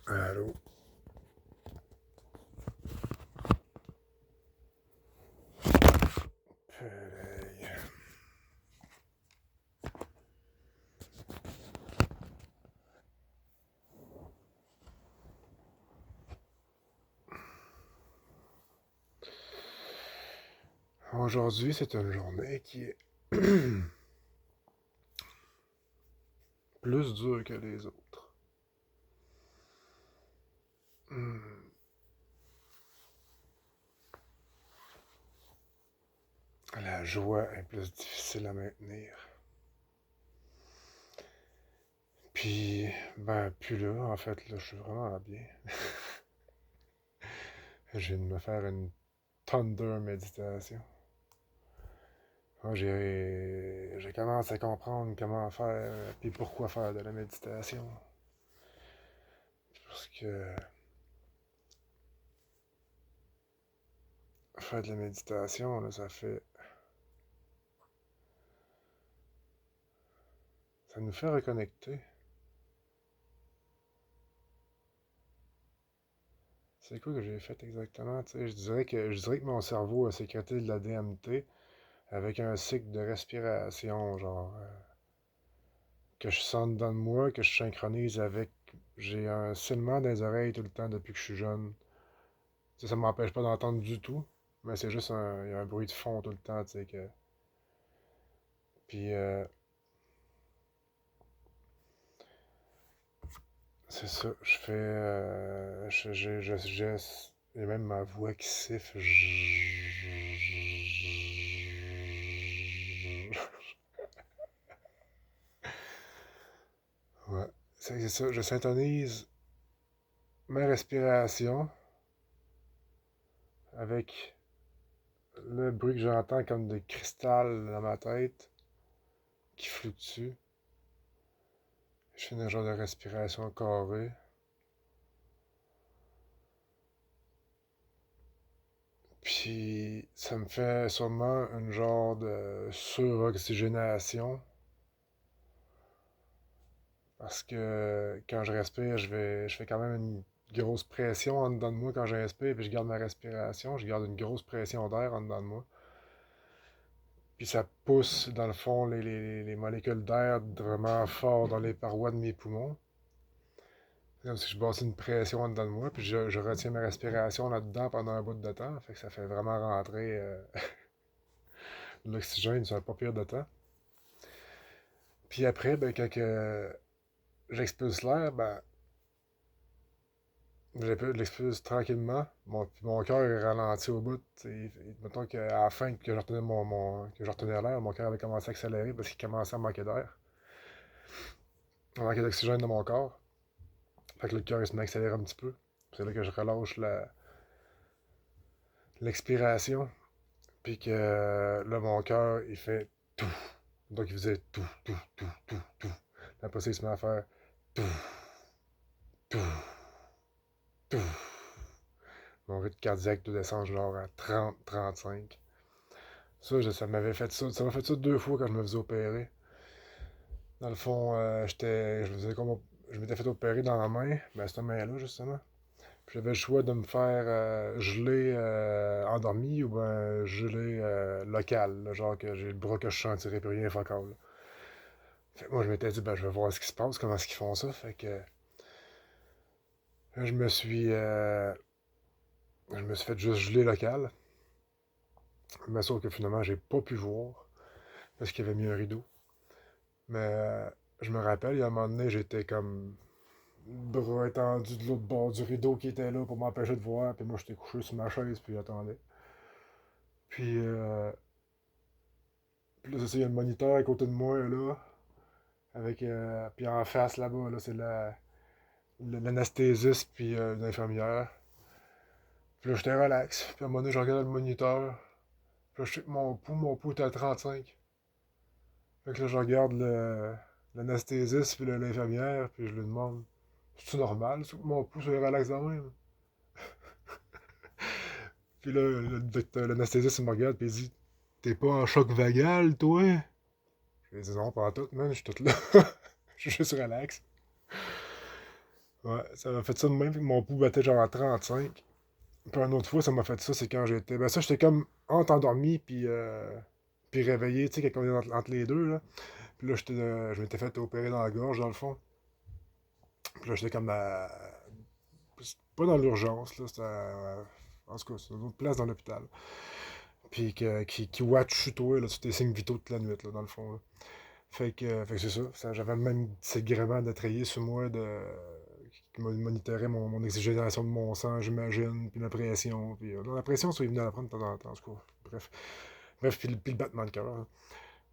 Allô? Pareil. Aujourd'hui, c'est une journée qui est plus dure que les autres. Hmm. La joie est plus difficile à maintenir. Puis, plus là, en fait, là, je suis vraiment bien. Je viens de me faire une thunder méditation. Moi, j'ai commencé à comprendre comment faire et pourquoi faire de la méditation. Parce que faire de la méditation, là, ça nous fait reconnecter. C'est quoi que j'ai fait exactement? Tu sais, je dirais que mon cerveau a sécrété de la DMT avec un cycle de respiration, genre, que je sente dans moi, que je synchronise avec. J'ai un silement dans les oreilles tout le temps depuis que je suis jeune. Tu sais, ça m'empêche pas d'entendre du tout, mais c'est juste il y a un bruit de fond tout le temps, tu sais, que. Puis, c'est ça, je fais. J'ai même ma voix qui siffle. Ouais, c'est ça. Je syntonise ma respiration avec le bruit que j'entends comme des cristal dans ma tête qui fluctue. Je fais un genre de respiration carrée. Puis ça me fait sûrement une genre de suroxygénation. Parce que quand je respire, je fais quand même une grosse pression en dedans de moi quand je respire, puis je garde ma respiration, je garde une grosse pression d'air en dedans de moi. Puis ça pousse, dans le fond, les molécules d'air vraiment fort dans les parois de mes poumons. C'est comme si je bassais une pression en dedans de moi, puis je retiens ma respiration là-dedans pendant un bout de temps. Fait que ça fait vraiment rentrer l'oxygène sur un pas pire de temps. Puis après, quand j'expulse l'air, je l'expulse tranquillement. Mon cœur est ralenti au bout. Mettons qu'à la fin que que je retenais l'air, mon cœur avait commencé à accélérer parce qu'il commençait à manquer d'air. Il manquait d'oxygène dans mon corps. Fait que le cœur il se met à accélérer un petit peu. C'est là que je relâche l'expiration. Puis que là, mon cœur, il fait tout. Donc il faisait tout, tout, tout, tout, tout. Après ça, il se met à faire tout, tout, tout. Mon rythme cardiaque doit descendre genre à 30-35. Ça m'avait fait ça. Ça m'a fait ça 2 fois quand je me faisais opérer. Dans le fond, je m'étais fait opérer dans la main, cette main-là, justement. Puis j'avais le choix de me faire geler endormi ou ben geler local, là, genre que j'ai le bras que je sentirais plus rien focal. Fait que moi, je m'étais dit, je vais voir ce qui se passe, comment est-ce qu'ils font ça. Fait que je me suis, je me suis fait juste geler local. Mais sauf que finalement, j'ai pas pu voir parce qu'il y avait mis un rideau. Mais je me rappelle, il y a un moment donné, j'étais comme le bras étendu de l'autre bord du rideau qui était là pour m'empêcher de voir. Puis moi, j'étais couché sur ma chaise, puis j'attendais. Puis, puis là, c'est ça, il y a le moniteur à côté de moi, là. Puis en face, là-bas, là, c'est l'anesthésiste, puis l'infirmière. Puis là, j'étais relax. Puis à un moment donné, je regardais le moniteur. Puis là, je sais que mon pouls était à 35. Fait que là, je regarde l'anesthésiste, puis l'infirmière, puis je lui demande, c'est-tu normal, ça, que mon pouls soit relax de même? Puis là, l'anesthésiste, il me regarde, puis il dit, t'es pas en choc vagal, toi? Je lui dis, non, pas en tout, man, je suis tout là. Je suis juste relax. Ouais, ça m'a fait ça de même, fait que mon pouls battait genre à 35. Puis une autre fois, ça m'a fait ça, c'est quand j'étais. Ben ça, j'étais comme entre endormi, puis réveillé, tu sais, quand on est entre les deux, là. Puis là, je m'étais fait opérer dans la gorge, dans le fond. Puis là, j'étais comme à. Pas dans l'urgence, là, c'était en tout cas, c'est une autre place dans l'hôpital. Puis qui watch toi, là, sur tes signes vitaux toute la nuit, là, dans le fond, là. Fait que c'est ça. J'avais même ces gréements d'attrayer sur moi qui monitorait mon oxygénation de mon sang, j'imagine, puis ma pression. Puis, la pression, ça, il venait à la prendre de temps en temps, en tout cas. Bref. Bref, puis le battement de cœur, hein.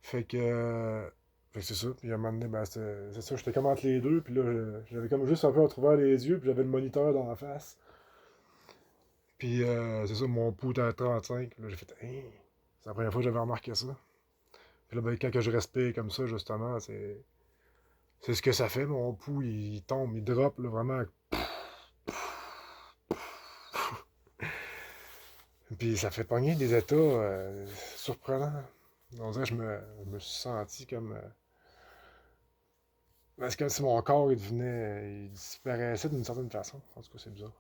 Fait que, euh, fait que c'est ça. Puis à un moment donné, ben, c'est ça, j'étais comme entre les deux. Puis là, j'avais comme juste un peu ouvert les yeux, puis j'avais le moniteur dans la face. Puis c'est ça, mon pouls était à 35. Puis là, j'ai fait, hey, c'est la première fois que j'avais remarqué ça. Puis là, ben, quand que je respire comme ça, justement, c'est ce que ça fait. Mon pouls, il tombe, il drop, là, vraiment. Puis ça fait pogner des états surprenants. On dirait que je me suis senti comme. C'est comme si mon corps, il devenait. Il disparaissait d'une certaine façon. En tout cas, c'est bizarre.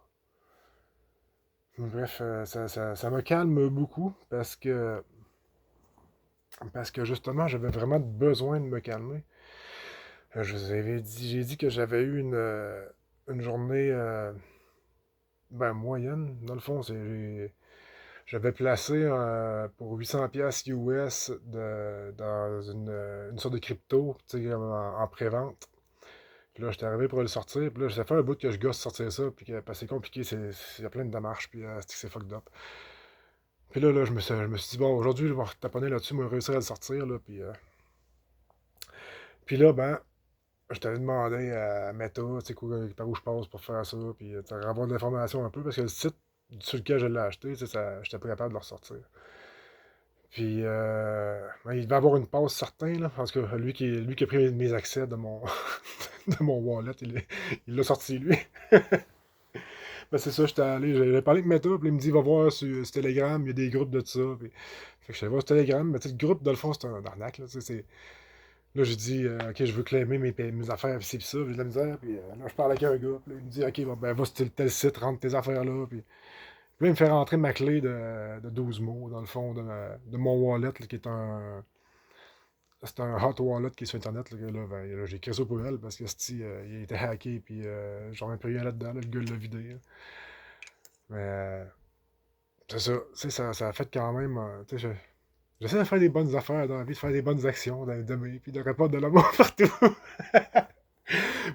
Bref, ça me calme beaucoup parce que justement, j'avais vraiment besoin de me calmer. Je vous avais dit, j'ai dit que j'avais eu une journée ben, moyenne. Dans le fond, j'avais placé pour 800 pièces US dans une sorte de crypto, tu sais, en pré-vente. Puis là, j'étais arrivé pour le sortir. Puis là, ça fait un bout que je gosse sortir ça. Puis parce que c'est compliqué. Il y a plein de démarches. Puis c'est fucked up. Puis là, je me suis dit, bon, aujourd'hui, je vais taponner là-dessus. Je vais réussir à le sortir. Là, puis là, ben, je t'avais demandé à Meta, tu sais, par où je passe pour faire ça. Puis avoir de l'information un peu. Parce que le site sur lequel je l'ai acheté, tu sais, j'étais pas capable de le ressortir. Puis, ben, il devait avoir une passe certain, là, parce que lui qui a pris mes accès de mon, de mon wallet, il l'a sorti, lui. Ben, c'est ça, j'étais allé, j'avais parlé avec Meta, puis il me dit, va voir sur Telegram, il y a des groupes de ça. Puis, fait que je suis allé voir sur Telegram, mais tu sais, le groupe, dans le fond, c'est un arnaque, là, tu sais, là, j'ai dit, ok, je veux claimer mes affaires, puis c'est pis ça, puis j'ai de la misère, puis là, je parle avec un gars, puis là, il me dit, ok, bon, ben, va sur tel site, rentre tes affaires là, puis là, il me fait rentrer ma clé de 12 mots, dans le fond, de mon wallet, là, qui est c'est un hot wallet qui est sur Internet. Là, ben, là, j'ai écrit ça pour elle parce que il a été hacké puis j'en ai plus rien là-dedans. Là, le gars l'a vidé, là. Mais c'est ça. Tu sais, ça a fait quand même. Tu sais, j'essaie de faire des bonnes affaires dans la vie, de faire des bonnes actions, d'aimer, puis de répondre de l'amour partout.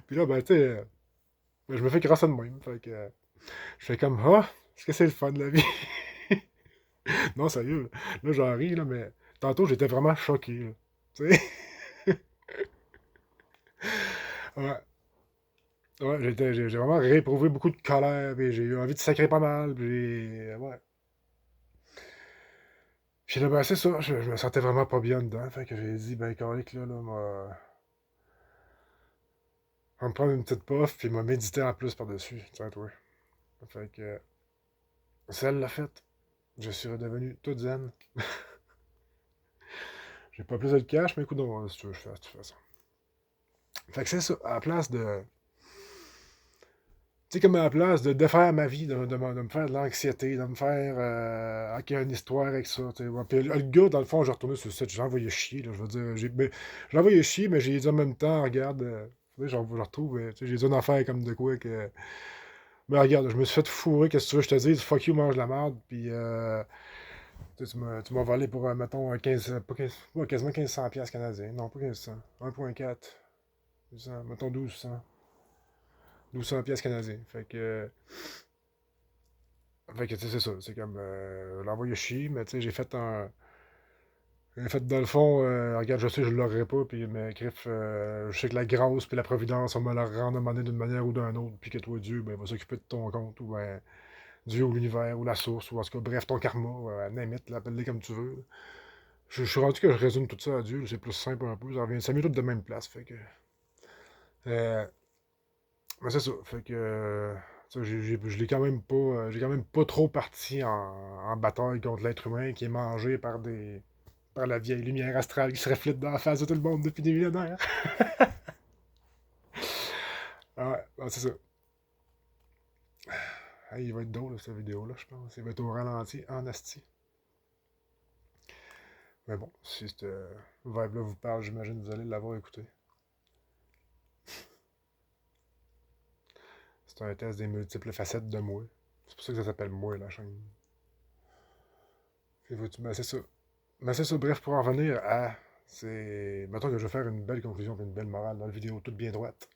Puis là, ben, tu sais, ben, je me fais grâce de même. Fait que je fais comme, ah, est-ce que c'est le fun de la vie? Non, sérieux. Là, j'en ris, là, mais tantôt, j'étais vraiment choqué. Là. Tu sais? Ouais. Ouais, j'ai vraiment réprouvé beaucoup de colère, puis j'ai eu envie de sacrer pas mal, puis ouais. Puis là, ben, c'est ça, je me sentais vraiment pas bien dedans, fait que j'ai dit, ben, calique, là, on va me prendre une petite puff, puis m'a méditer en plus par-dessus, tiens, toi. Fait que, ça l'a fait. Je suis redevenu tout zen. J'ai pas plus de cash, mais écoute, non, si tu veux, je fais de toute façon. Fait que c'est ça, à la place de, tu sais, comme à la place de défaire ma vie, de me faire de l'anxiété, de me faire ok, une histoire avec ça. Tu sais. Ouais, puis le gars, dans le fond, j'ai retourné sur le site, j'ai envoyé chier. Là, je veux dire, j'ai envoyé chier, mais j'ai dit en même temps, regarde, je retrouve, tu sais, j'ai dit une affaire comme de quoi que. Mais regarde, je me suis fait fourrer, qu'est-ce que tu veux, que je te dise, fuck you, mange la merde, puis tu m'as volé pour, mettons, 15, pas 15, ouais, quasiment 1500 piastres canadiens. Non, pas 1500, 1,4, 200, mettons 1200 piastres canadiens. Fait que, tu sais, c'est ça. C'est comme. L'envoyer chier, mais tu sais, j'ai fait un. J'ai fait dans le fond, regarde, je sais, je l'aurais pas, puis, mais Griff, je sais que la grâce puis la providence, on me la rend à un moment donné d'une manière ou d'une autre, puis que toi, Dieu, ben, va s'occuper de ton compte, ou ben, Dieu ou l'univers, ou la source, ou en tout cas, bref, ton karma, name it, l'appelle-le comme tu veux. Je suis rendu que je résume tout ça à Dieu, c'est plus simple un peu, ça met tout de même place, fait que. Euh, mais c'est ça, fait que. Ça, je l'ai quand même pas. J'ai quand même pas trop parti en bataille contre l'être humain qui est mangé par la vieille lumière astrale qui se reflète dans la face de tout le monde depuis des millénaires. Ah ouais, c'est ça. Hey, il va être drôle, cette vidéo-là, je pense. Il va être au ralenti, en asti. Mais bon, si cette vibe-là vous parle, j'imagine que vous allez l'avoir écouté. C'est un test des multiples facettes de moi. C'est pour ça que ça s'appelle moi, la chaîne. Mais c'est ça. Mais c'est ça, bref, pour en revenir à... C'est... Mettons que je vais faire une belle conclusion et une belle morale dans la vidéo, toute bien droite.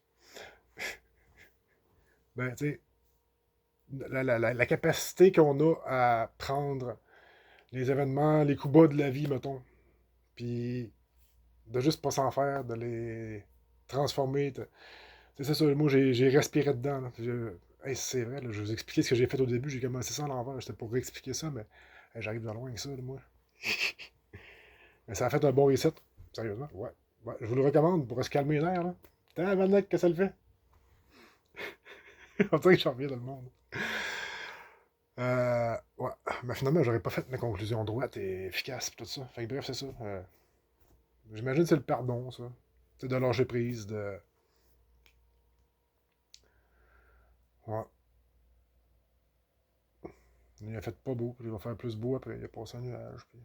Ben, tu sais, la capacité qu'on a à prendre les événements, les coups bas de la vie, mettons, puis de juste pas s'en faire, de les transformer. C'est ça, moi j'ai respiré dedans. Là. Hey, c'est vrai, là, je vais vous expliquer ce que j'ai fait au début, j'ai commencé ça à l'envers, j'étais pour réexpliquer ça, mais hey, j'arrive de loin avec ça, là, moi. Mais ça a fait un bon reset, sérieusement, ouais. Ouais, je vous le recommande pour se calmer les nerfs, là. Tabarnak que ça le fait. On dirait que j'en reviens dans le monde. Ouais. Mais finalement, j'aurais pas fait ma conclusion droite et efficace, pis tout ça. Fait que bref, c'est ça. J'imagine que c'est le pardon, ça. C'est de lâcher prise, de... Ouais. Il a fait pas beau, puis il va faire plus beau après. Il a passé un nuage, puis...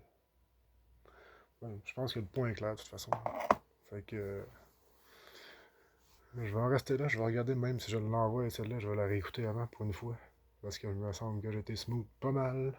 Ouais, je pense que le point est clair, de toute façon. Fait que... je vais en rester là, je vais regarder même si je l'envoie, celle-là, je vais la réécouter avant, pour une fois. Parce que il me semble que j'étais smooth pas mal.